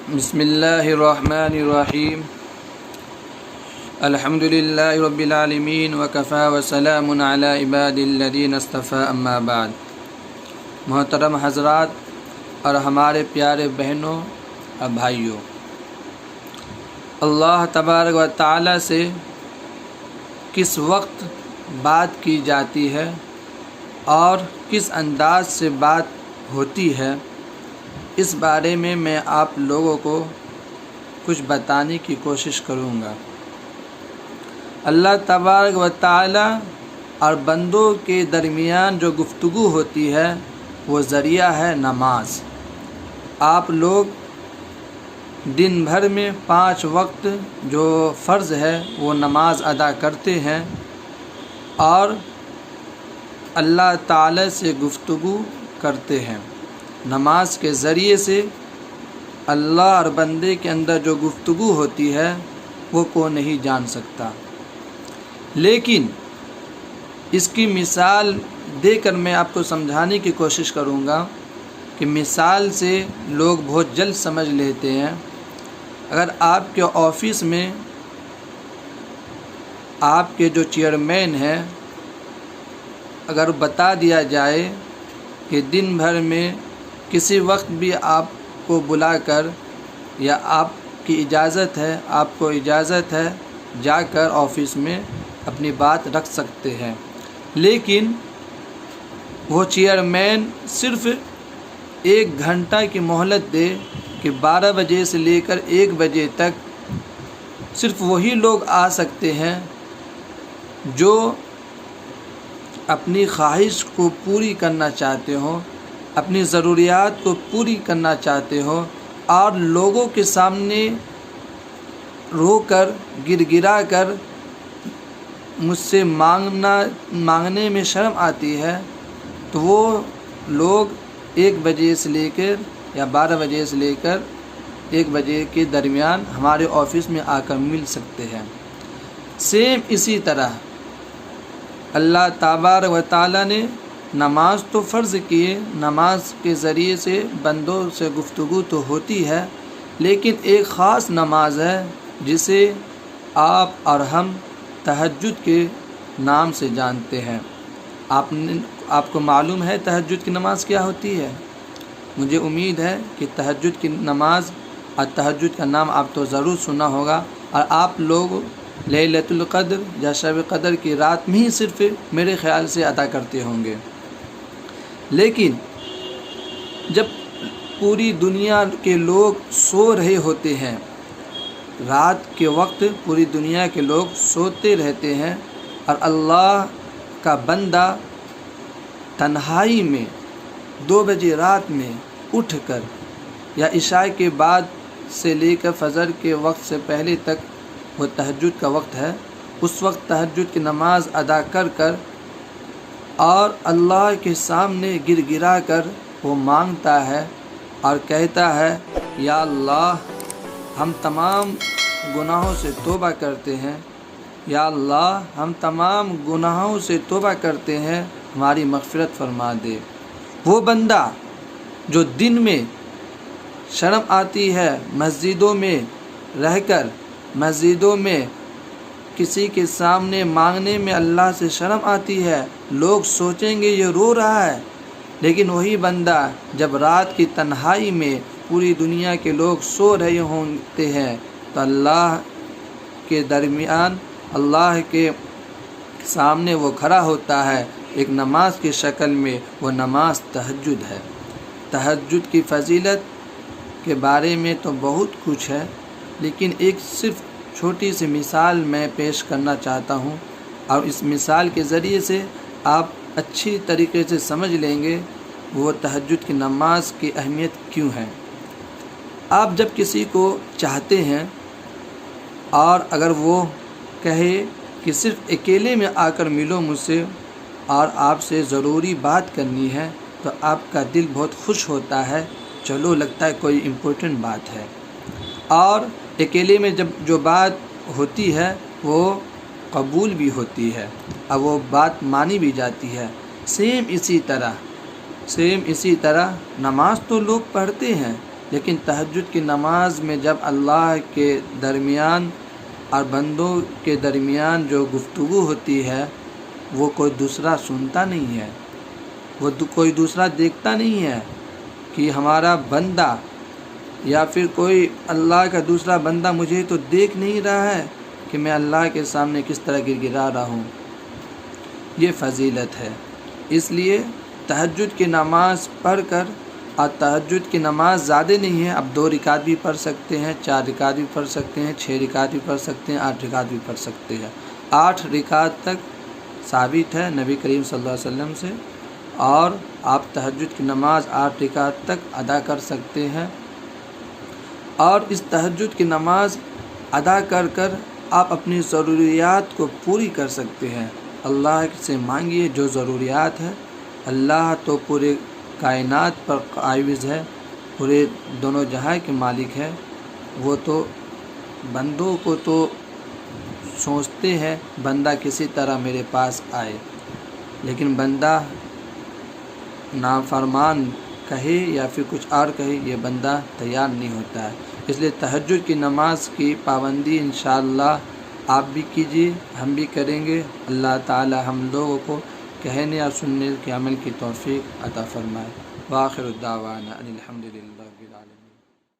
بسم اللہ الرحمن الرحیم الحمد للہ رب العالمین وکفی وسلام علی عباد الذین اصطفی اما بعد۔ محترم حضرات اور ہمارے پیارے بہنوں اور بھائیوں، اللہ تبارک و تعالی سے کس وقت بات کی جاتی ہے اور کس انداز سے بات ہوتی ہے، اس بارے میں آپ لوگوں کو کچھ بتانے کی کوشش کروں گا۔ اللہ تبارک و تعالی اور بندوں کے درمیان جو گفتگو ہوتی ہے وہ ذریعہ ہے نماز۔ آپ لوگ دن بھر میں 5 وقت جو فرض ہے وہ نماز ادا کرتے ہیں اور اللہ تعالی سے گفتگو کرتے ہیں۔ نماز کے ذریعے سے اللہ اور بندے کے اندر جو گفتگو ہوتی ہے وہ کوئی نہیں جان سکتا، لیکن اس کی مثال دے کر میں آپ کو سمجھانے کی کوشش کروں گا کہ مثال سے لوگ بہت جلد سمجھ لیتے ہیں۔ اگر آپ کے آفس میں آپ کے جو چیئرمین ہیں، اگر بتا دیا جائے کہ دن بھر میں کسی وقت بھی آپ کو بلا کر یا آپ کی اجازت ہے، آپ کو اجازت ہے جا کر آفس میں اپنی بات رکھ سکتے ہیں، لیکن وہ چیئرمین صرف 1 گھنٹہ کی مہلت دے کہ 12 بجے سے لے کر 1 بجے تک صرف وہی لوگ آ سکتے ہیں جو اپنی خواہش کو پوری کرنا چاہتے ہوں، اپنی ضروریات کو پوری کرنا چاہتے ہو اور لوگوں کے سامنے رو کر گر گرا کر مجھ سے مانگنے میں شرم آتی ہے، تو وہ لوگ 1 بجے سے لے کر یا 12 بجے سے لے کر 1 بجے کے درمیان ہمارے آفس میں آ کر مل سکتے ہیں۔ سیم اسی طرح اللہ تبارک و تعالی نے نماز تو فرض کیے، نماز کے ذریعے سے بندوں سے گفتگو تو ہوتی ہے، لیکن ایک خاص نماز ہے جسے آپ اور ہم تہجد کے نام سے جانتے ہیں۔ آپ کو معلوم ہے تہجد کی نماز کیا ہوتی ہے؟ مجھے امید ہے کہ تہجد کی نماز اور تہجد کا نام آپ تو ضرور سنا ہوگا، اور آپ لوگ لیلۃ القدر یا شب قدر کی رات میں ہی صرف میرے خیال سے ادا کرتے ہوں گے۔ لیکن جب پوری دنیا کے لوگ سو رہے ہوتے ہیں، رات کے وقت پوری دنیا کے لوگ سوتے رہتے ہیں اور اللہ کا بندہ تنہائی میں 2 بجے رات میں اٹھ کر یا عشاء کے بعد سے لے کر فجر کے وقت سے پہلے تک وہ تہجد کا وقت ہے، اس وقت تہجد کی نماز ادا کر کر اور اللہ کے سامنے گر گرا کر وہ مانگتا ہے اور کہتا ہے، یا اللہ ہم تمام گناہوں سے توبہ کرتے ہیں، یا اللہ ہم تمام گناہوں سے توبہ کرتے ہیں، ہماری مغفرت فرما دے۔ وہ بندہ جو دن میں شرم آتی ہے مسجدوں میں رہ کر، مسجدوں میں کسی کے سامنے مانگنے میں اللہ سے شرم آتی ہے، لوگ سوچیں گے یہ رو رہا ہے، لیکن وہی بندہ جب رات کی تنہائی میں پوری دنیا کے لوگ سو رہے ہوتے ہیں تو اللہ کے درمیان، اللہ کے سامنے وہ کھڑا ہوتا ہے ایک نماز کی شکل میں، وہ نماز تہجد ہے۔ تہجد کی فضیلت کے بارے میں تو بہت کچھ ہے، لیکن ایک صرف چھوٹی سی مثال میں پیش کرنا چاہتا ہوں، اور اس مثال کے ذریعے سے آپ اچھی طریقے سے سمجھ لیں گے وہ تہجد کی نماز کی اہمیت کیوں ہے۔ آپ جب کسی کو چاہتے ہیں اور اگر وہ کہے کہ صرف اکیلے میں آ کر ملو مجھ سے اور آپ سے ضروری بات کرنی ہے، تو آپ کا دل بہت خوش ہوتا ہے، چلو لگتا ہے کوئی امپورٹنٹ بات ہے، اور اکیلے میں جب جو بات ہوتی ہے وہ قبول بھی ہوتی ہے اور وہ بات مانی بھی جاتی ہے۔ سیم اسی طرح نماز تو لوگ پڑھتے ہیں، لیکن تہجد کی نماز میں جب اللہ کے درمیان اور بندوں کے درمیان جو گفتگو ہوتی ہے وہ کوئی دوسرا سنتا نہیں ہے، وہ کوئی دوسرا دیکھتا نہیں ہے کہ ہمارا بندہ یا پھر کوئی اللہ کا دوسرا بندہ مجھے تو دیکھ نہیں رہا ہے کہ میں اللہ کے سامنے کس طرح گر گرا رہا ہوں۔ یہ فضیلت ہے۔ اس لیے تہجد کی نماز پڑھ کر، اور تہجد کی نماز زیادہ نہیں ہے، اب 2 رکعت بھی پڑھ سکتے ہیں، 4 رکعت بھی پڑھ سکتے ہیں، 6 رکعت بھی پڑھ سکتے ہیں، 8 رکعت بھی پڑھ سکتے ہیں۔ 8 رکعت تک ثابت ہے نبی کریم صلی اللہ علیہ وسلم سے، اور آپ تہجد کی نماز 8 رکعت تک ادا کر سکتے ہیں۔ اور اس تہجد کی نماز ادا کر کر آپ اپنی ضروریات کو پوری کر سکتے ہیں۔ اللہ سے مانگیے جو ضروریات ہے۔ اللہ تو پورے کائنات پر قائم ہے، پورے دونوں جہاں کے مالک ہے، وہ تو بندوں کو تو سوچتے ہیں بندہ کسی طرح میرے پاس آئے، لیکن بندہ نافرمان کہے یا پھر کچھ اور کہے یہ بندہ تیار نہیں ہوتا ہے۔ اس لیے تہجد کی نماز کی پابندی انشاءاللہ آپ بھی کیجیے، ہم بھی کریں گے۔ اللہ تعالی ہم لوگوں کو کہنے اور سننے کے عمل کی توفیق عطا فرمائے۔ وآخر الدعوانا ان الحمد للہ رب العالمین۔